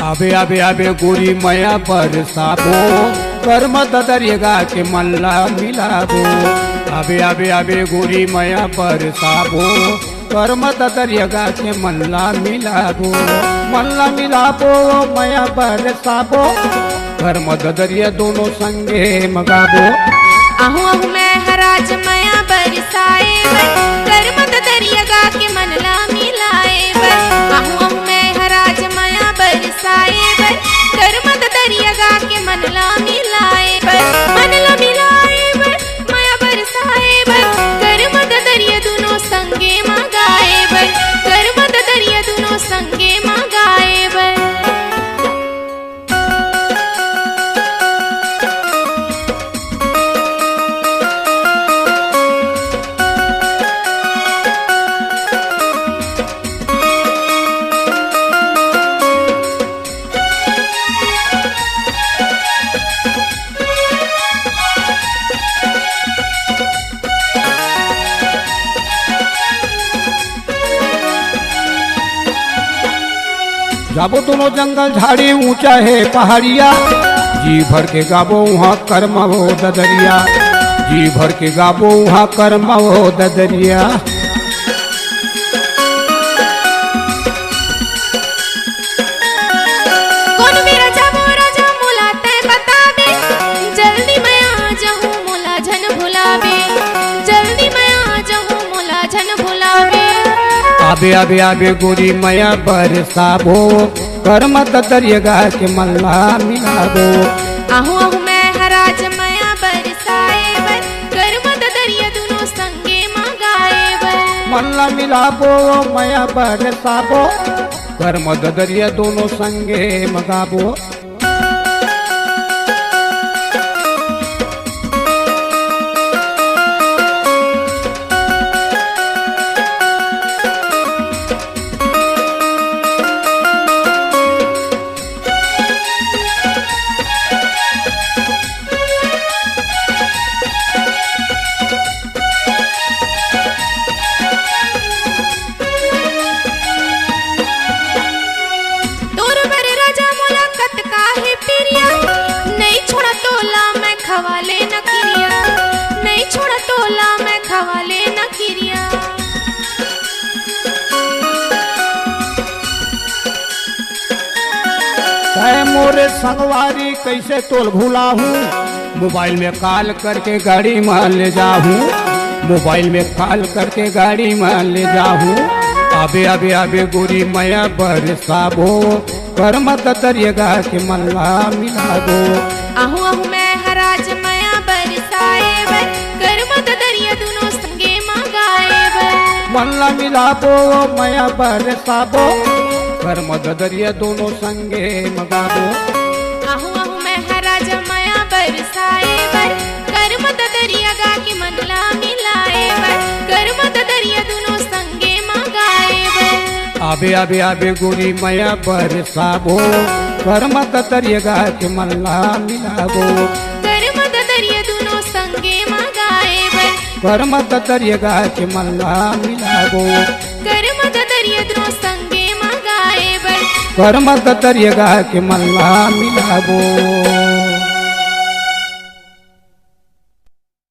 आबे आबे आबे गोरी मया बरसाबो कर्म दरिएगा के मल्ला मिलाबो। आबे आबे आबे गोरी मया बरसाबो कर्म दरिएगा के मल्ला मिलाबो। मल्ला मिलाबो मया बरसाबो कर्म दरिया दोनों संगे मगाबो। आहू आहू मैं हराज मया बरसाए कर्म दरिएगा के मल्ला मिलाए। आहू आहू मैं हराज मया बरसाए कर्म दरिएगा के मल्ला मिलाए। मल्ला मिलाए मया बरसाए कर्म दरिया दोनों संगे मगाए। कर्म दरिया दोनों संगे मगाए। जाबो दोनों जंगल झाड़ी ऊंचा है पहाड़िया जी भर के गाबो वहाँ कर्म हो ददरिया। जी भर के गाबो वहाँ कर्म हो ददरिया। कौन मेरा जाबो राजा मोला ते बताबे जल्दी मैं आ जाऊं मोला झन भुलावे। जल्दी मैं आ जाऊं मोला झन भुलावे। आबे आबे आबे गोरी मया बरसाबो कर्म दरिएगा के मल्ला मिलाबो। आहू आहू मैं हराज मया बरसाए कर्म दरिया दोनों संगे मगाए। मल्ला मिलाबो मया बरसाबो कर्म दरिया दोनों संगे मगाबो। खवाले न किरिया नहीं छोड़ा तोला मैं खवाले न किरिया। मोरे संगवारी कैसे तोल भूला हूँ मोबाइल में कॉल करके गाड़ी मान ले जाऊँ। मोबाइल में कॉल करके गाड़ी मान ले जाऊँ। आबे आबे आबे गोरी मया बरसाबो कर्म दरिएगा के मल्ला मिलाबो। आहू आहू मैं हराज मया बरसाए कर्म दरिया दोनों संगे मगाए। मल्ला मिलाबो मया बरसाबो कर्म दरिया दोनों संगे मगाबो। आहू आहू मैं हराज मया बरसाए कर्म दरिया के मल्ला मिलाए। कर्म दरिया दोनों संगे मगाए। आबे आबे आबे गोरी मया बरसाबो कर्म दरिएगा के मल्ला मिलाबो। कर्म दरिया दोनों संगे मगाए। कर्म दरिएगा के मल्ला मिलाबो। कर्म दरिया दोनों संगे मगाए। कर्म दरिएगा के मल्ला मिलाबो।